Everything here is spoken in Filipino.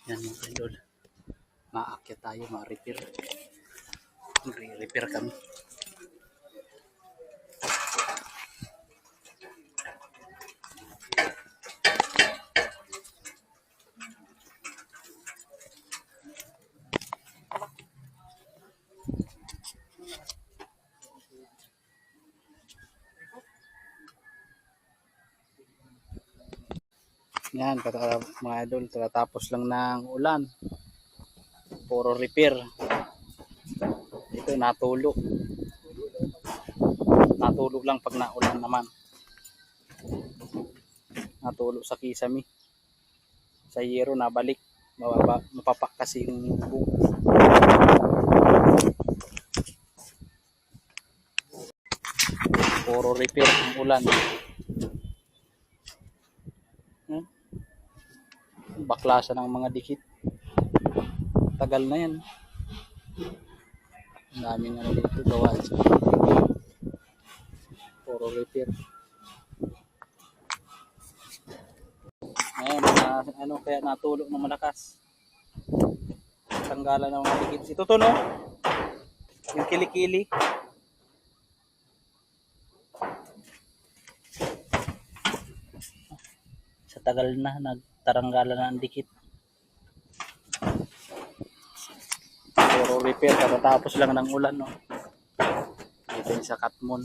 Yan mga idol. Maakyat tayo, ma-repair. Repair kami. Yan, mga idol, tatapos lang ng ulan. Puro repair. Ito, natulog. Natulog lang pag naulan naman. Natulog sa kisame. Sa yero, nabalik. Mapapak kasi yung bubong. Puro repair ng ulan. Baklasa ng mga dikit. Tagal na yan. Ang daming ano dito gawa. Puro repair. Ngayon, ano kaya natulog ng malakas. Tanggalan ng mga dikit. Ito to, no? Yung kilikili. Sa tagal na, nagtaranggalan na ang dikit. Puro repair, katatapos lang ng ulan, no? Ito yung sa Katmon.